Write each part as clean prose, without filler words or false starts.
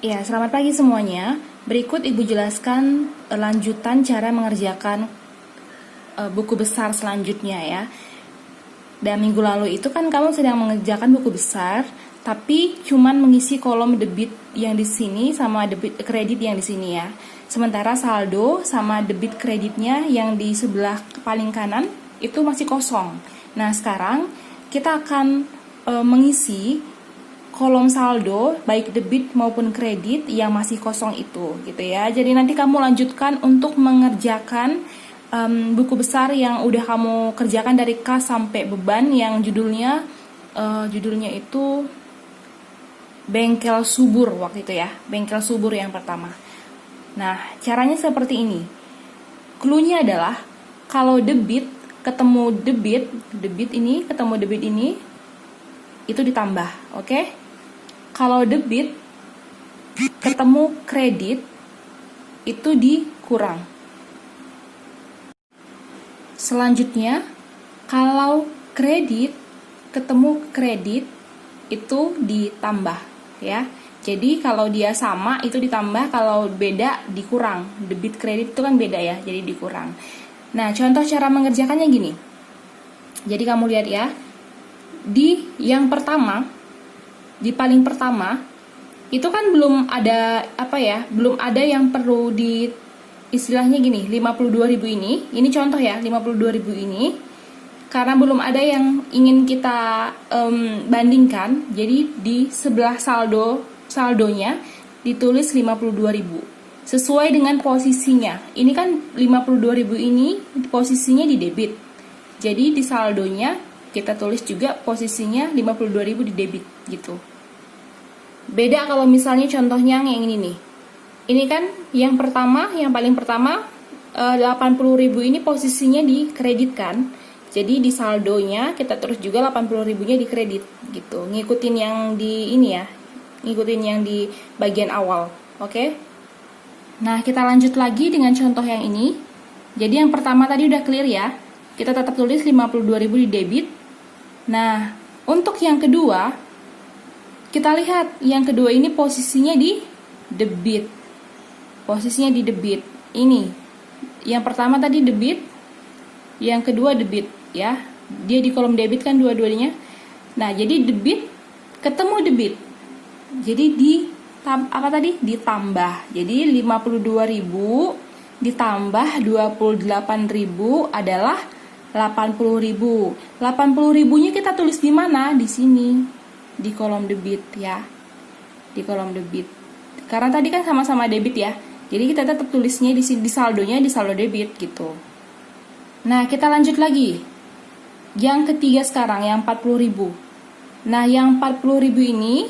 Ya, selamat pagi semuanya. Berikut Ibu jelaskan lanjutan cara mengerjakan buku besar selanjutnya ya. Dan minggu lalu itu kan kamu sedang mengerjakan buku besar, tapi cuman mengisi kolom debit yang di sini sama debit kredit yang di sini ya. Sementara saldo sama debit kreditnya yang di sebelah paling kanan itu masih kosong. Nah, sekarang kita akan mengisi kolom saldo baik debit maupun kredit yang masih kosong itu gitu ya. Jadi nanti kamu lanjutkan untuk mengerjakan buku besar yang udah kamu kerjakan dari kas sampai beban yang judulnya itu bengkel subur waktu itu ya, bengkel subur yang pertama. Nah, caranya seperti ini. Cluenya adalah kalau debit ketemu debit ini ketemu debit ini itu ditambah, oke? Kalau debit ketemu kredit itu dikurang. Selanjutnya, kalau kredit ketemu kredit itu ditambah ya. Jadi kalau dia sama itu ditambah, kalau beda dikurang. Debit kredit itu kan beda ya, jadi dikurang. Nah, contoh cara mengerjakannya gini. Jadi kamu lihat ya. Di yang pertama, di paling pertama itu kan belum ada belum ada yang perlu di istilahnya gini, 52.000 ini contoh ya, 52.000 ini karena belum ada yang ingin kita bandingkan, jadi di sebelah saldonya ditulis 52.000 sesuai dengan posisinya. Ini kan 52.000 ini posisinya di debit, jadi di saldonya kita tulis juga posisinya 52.000 di debit gitu. Beda kalau misalnya contohnya yang ini nih. Ini kan yang pertama, yang paling pertama 80.000 ini posisinya di kredit kan. Jadi di saldonya kita terus juga 80.000-nya di kredit gitu. Ngikutin yang di ini ya. Ngikutin yang di bagian awal. Oke? Nah, kita lanjut lagi dengan contoh yang ini. Jadi yang pertama tadi udah clear ya. Kita tetap tulis 52.000 di debit. Nah, untuk yang kedua, kita lihat yang kedua ini posisinya di debit. Posisinya di debit. Ini. Yang pertama tadi debit, yang kedua debit ya. Dia di kolom debit kan dua-duanya. Nah, jadi debit ketemu debit. Jadi ditambah. Jadi 52.000 ditambah 28.000 adalah 80.000. 80.000-nya kita tulis di mana? Di sini. Di kolom debit ya. Di kolom debit. Karena tadi kan sama-sama debit ya. Jadi kita tetap tulisnya di sini, di saldonya di saldo debit gitu. Nah, kita lanjut lagi. Yang ketiga sekarang yang 40.000. Nah, yang 40.000 ini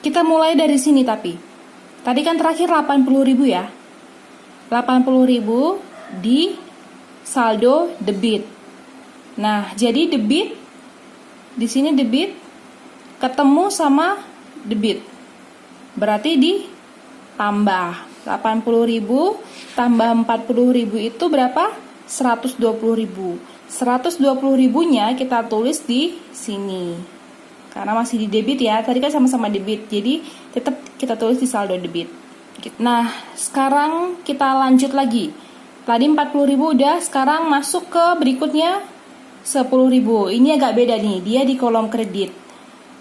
kita mulai dari sini tapi. Tadi kan terakhir 80.000 ya. 80.000 di saldo debit. Nah, jadi debit di sini debit ketemu sama debit. Berarti ditambah 80.000 tambah 40.000 itu berapa? 120.000. 120.000-nya kita tulis di sini. Karena masih di debit ya. Tadi kan sama-sama debit. Jadi tetap kita tulis di saldo debit. Nah, sekarang kita lanjut lagi. Tadi 40.000 udah, sekarang masuk ke berikutnya 10.000. Ini agak beda nih, dia di kolom kredit.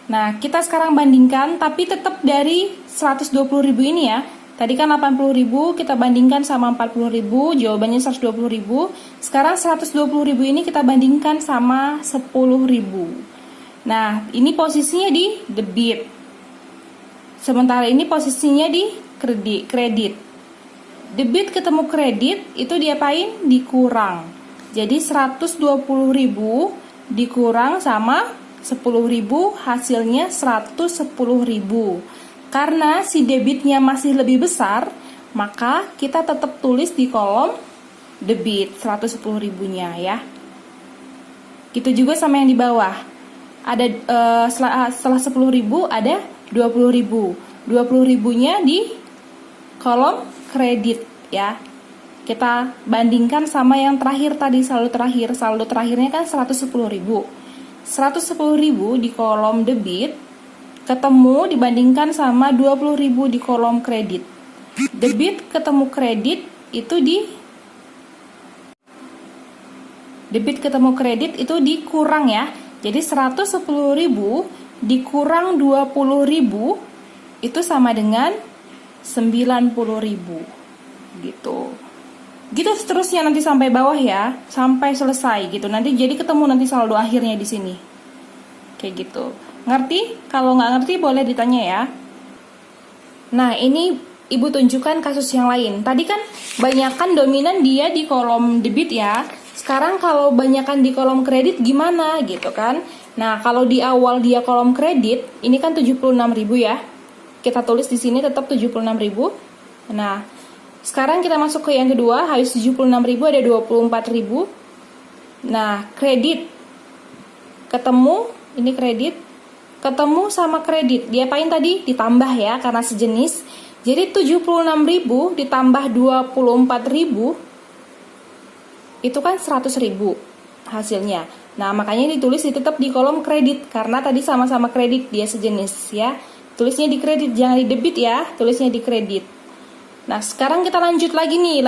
Nah, kita sekarang bandingkan, tapi tetap dari 120.000 ini ya. Tadi kan 80.000, kita bandingkan sama 40.000, jawabannya 120.000. Sekarang 120.000 ini kita bandingkan sama 10.000. Nah, ini posisinya di debit. Sementara ini posisinya di kredit. Debit ketemu kredit, itu diapain? Dikurang. Jadi 120.000 dikurang sama 10.000, hasilnya 110.000. Karena si debitnya masih lebih besar, maka kita tetap tulis di kolom debit 110.000-nya ya. Gitu juga sama yang di bawah. Ada setelah 10.000 ada 20.000. 20.000-nya di kolom kredit ya. Kita bandingkan sama yang terakhir tadi, saldo terakhir. Saldo terakhirnya kan 110.000. 110.000 di kolom debit ketemu dibandingkan sama 20.000 di kolom kredit. Debit ketemu kredit itu dikurang ya. Jadi 110.000 dikurang 20.000 itu sama dengan 90.000 gitu. Gitu seterusnya nanti sampai bawah ya, sampai selesai gitu. Nanti jadi ketemu nanti saldo akhirnya di sini. Kayak gitu. Ngerti? Kalau nggak ngerti boleh ditanya ya. Nah, ini Ibu tunjukkan kasus yang lain. Tadi kan banyakan dominan dia di kolom debit ya. Sekarang kalau banyakan di kolom kredit gimana gitu kan? Nah, kalau di awal dia kolom kredit, ini kan 76.000 ya. Kita tulis di sini tetap 76.000. Nah, sekarang kita masuk ke yang kedua, habis 76.000 ada 24.000. Nah, kredit ketemu, ini kredit ketemu sama kredit. Diapain tadi? Ditambah ya, karena sejenis. Jadi 76.000 ditambah 24.000 itu kan 100.000 hasilnya. Nah, makanya ditulis tetap di kolom kredit karena tadi sama-sama kredit, dia sejenis ya. Tulisnya di kredit, jangan di debit ya, tulisnya di kredit. Nah, sekarang kita lanjut lagi nih,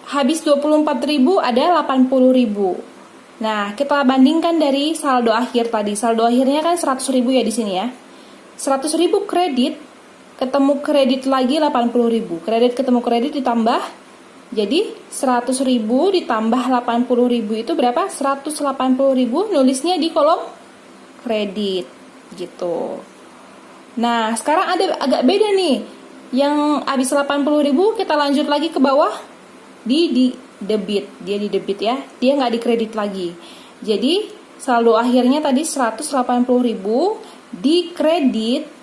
habis 24.000 ada 80.000. Nah, kita bandingkan dari saldo akhir tadi. Saldo akhirnya kan 100.000 ya di sini ya. 100.000 kredit ketemu kredit lagi 80.000. Kredit ketemu kredit ditambah. Jadi 100.000 ditambah 80.000 itu berapa? 180.000. Nulisnya di kolom kredit gitu. Nah, sekarang ada agak beda nih. Yang habis 80.000 kita lanjut lagi ke bawah di debit. Dia di debit ya. Dia nggak di kredit lagi. Jadi saldo akhirnya tadi 180.000 di kredit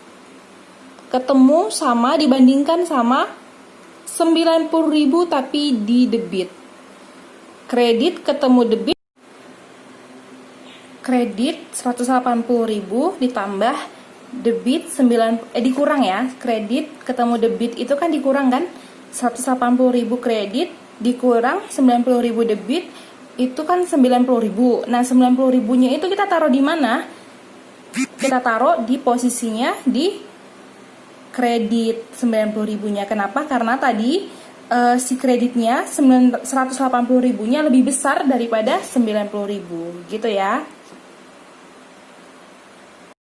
ketemu sama dibandingkan sama 90.000 tapi di debit. Kredit ketemu debit. Kredit 180.000 ditambah debit dikurang ya. Kredit ketemu debit itu kan dikurang kan? 180.000 kredit dikurang 90.000 debit itu kan 90.000. Nah, 90.000-nya itu kita taruh di mana? Kita taruh di posisinya di kredit 90.000-nya. Kenapa? Karena tadi si kreditnya 180.000-nya lebih besar daripada 90.000 gitu ya.